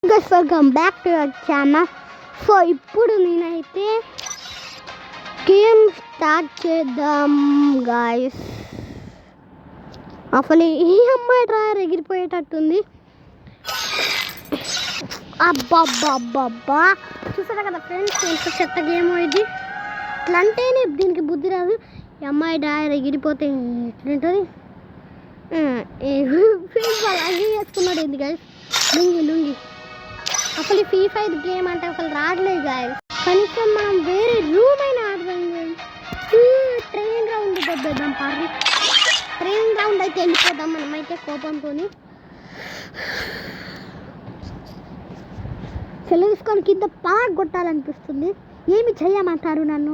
Guys welcome back to our channel. So ఇప్పుడు నేనైతే game start చేద్దాం గాయస్. అసలు ఈ అమ్మాయి డ్రాయర్ ఎగిరిపోయేటట్టుంది. అబ్బా చూసారా కదా ఫ్రెండ్స్, ఎంత చెత్త గేమ్ ఇది. ఇట్లా అంటేనే దీనికి బుద్ధి రాదు. ఈ అమ్మాయి డ్రాయర్ ఎగిరిపోతే ఎట్లుంటుంది. అలాగే వేసుకున్నాడు ఏంది గాయస్, లుంగి. అసలు ఫ్రీ ఫైర్ గేమ్ అంటే అసలు రావట్లేదు గాయస్. కనీసం మనం వేరే రూమ్ అయినా ఆడదాం. ట్రైనింగ్ గ్రౌండ్ దెబ్బేద్దాం పార్టీ. ట్రైనింగ్ గ్రౌండ్ అయితే వెళ్ళిపోదాం మనమైతే కోపంతో. సెలవుకొని కింద పాక్ కొట్టాలనిపిస్తుంది. ఏమి చెయ్యమంటారు నన్ను?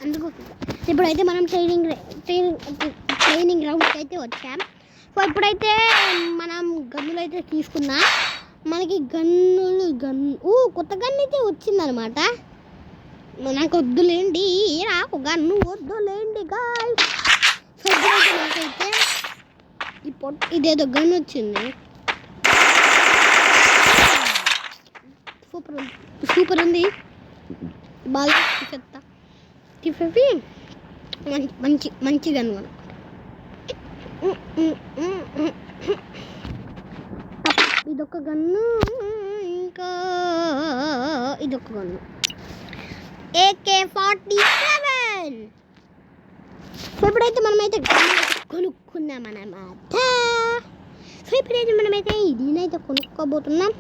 అందుకు ఇప్పుడైతే మనం ట్రైనింగ్ గ్రౌండ్కి అయితే వచ్చాం. సో ఇప్పుడైతే మనం గన్నులు అయితే తీసుకున్నాం. మనకి కొత్త గన్ను అయితే వచ్చిందనమాట. నాకు వద్దులేండి, నాకు గన్ను వద్దులేండి గాయ్స్. సో ఇప్పుడైతే నాకైతే ఇదేదో గన్ను వచ్చింది. సూపర్ ఉంది, బాగా చెత్త టిఫీ. మంచి గన్ను. ఇదొక గన్ను, ఇంకా ఇదొక గన్ను AK-47. సో ఇప్పుడైతే మనమైతే కొనుక్కున్నామన్నమాట. సో ఇప్పుడైతే మనమైతే దీనైతే కొనుక్కోబోతున్నాం.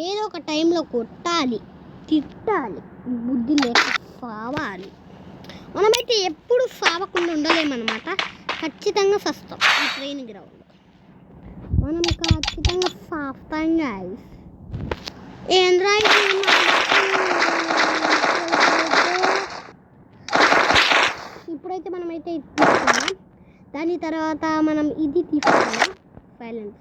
ఏదో ఒక టైంలో కొట్టాలి, తిట్టాలి, బుద్ధి లేక సావాలి. మనమైతే ఎప్పుడు సావకుండా ఉండలేమన్నమాట. ఖచ్చితంగా సస్తాం ఈ ట్రైనింగ్ గ్రౌండ్. మనం ఖచ్చితంగా సాస్తాం గాయ్స్. ఏంద్రా ఇప్పుడైతే మనమైతే ఇది తీసుకున్నాం. దాని తర్వాత మనం ఇది తీసుకున్నాం, సైలెన్స్.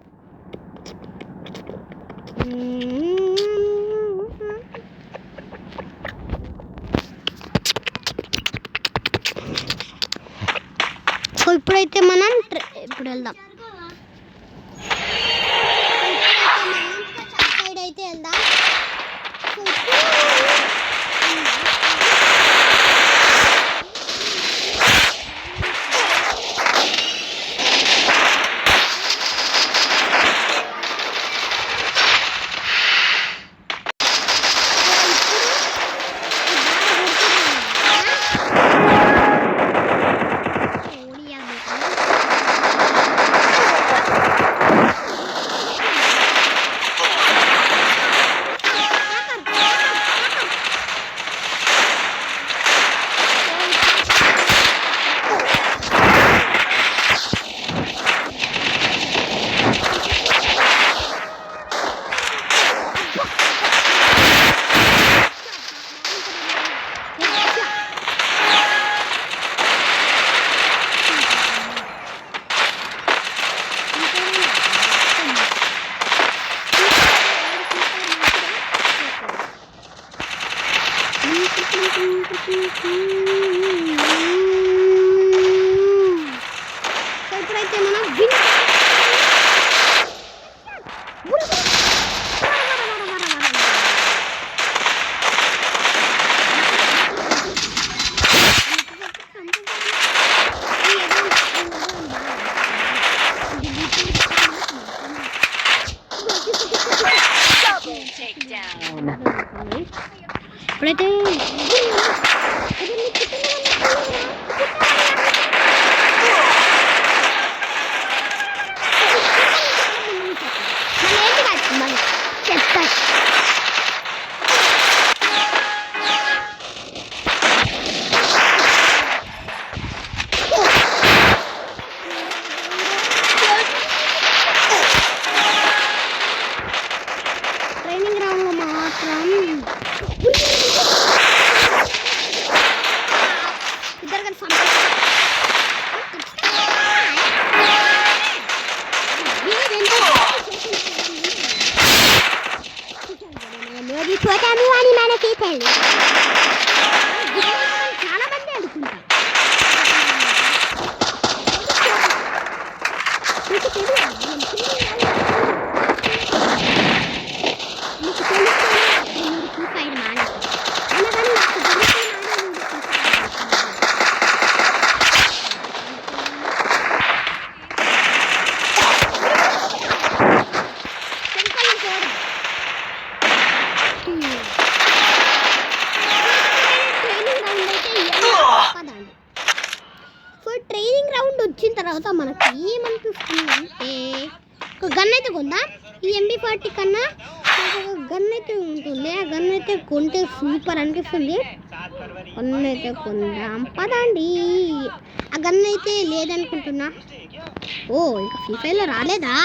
సో ఇప్పుడైతే మనం ఇప్పుడు వెళ్దాం. సైడ్ అయితే వెళ్దాం. ఇప్పుడైతే మనం ఇప్పుడైతే ట్రైనింగ్ గ్రౌండ్లో మాత్రం ఒక గన్ అయితే కొందా. ఈ MB40 కన్నా గన్ అయితే ఉంటుంది. ఆ గన్ అయితే కొంటే సూపర్ అనిపిస్తుంది. గన్ అయితే కొందాం పదండి. ఆ గన్ అయితే లేదనుకుంటున్నా. ఓ ఇంకా ఫ్రీ ఫైర్లో రాలేదా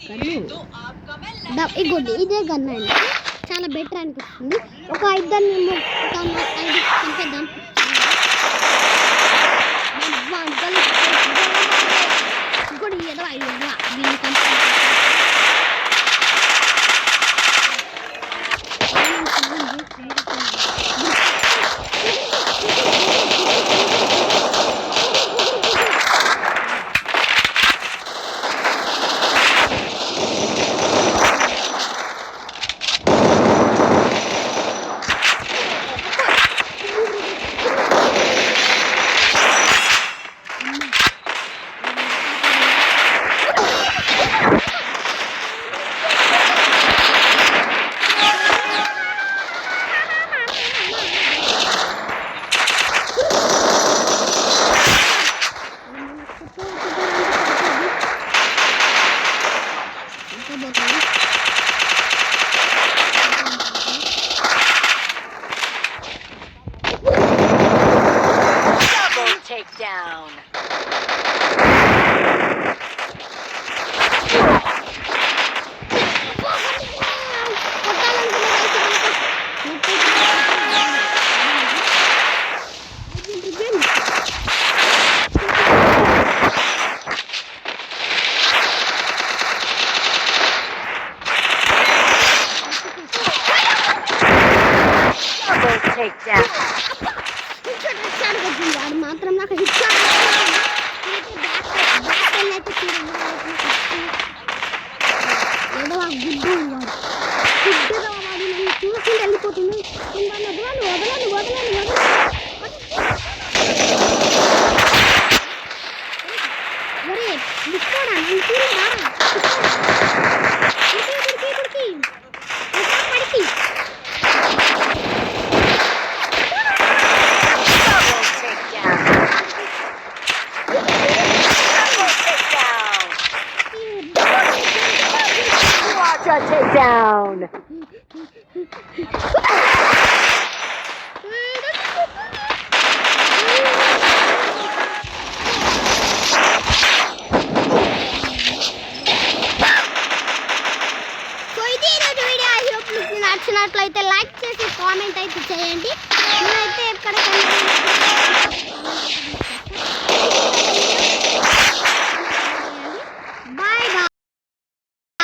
గన్ను? ఇగోండి ఇదే గన్ అండి. చాలా బెటర్ అనిపిస్తుంది. ఒక 5 చంపేద్దాం. ఇంకోటి ఏదో 5 దీన్ని Takedown. Double takedown. మాత్రం నాకు ఏదో ఆ గుడ్డు గుడ్డుగా వాడు నన్ను చూసి వెళ్ళిపోతుంది. వదలని ఒరే బిక్కోడా నన్ను చూడరా పడికి Takedown. నచ్చినట్లయితే లైక్ చేసి కామెంట్ అయితే చేయండి. నేనైతే ఎక్కడికైనా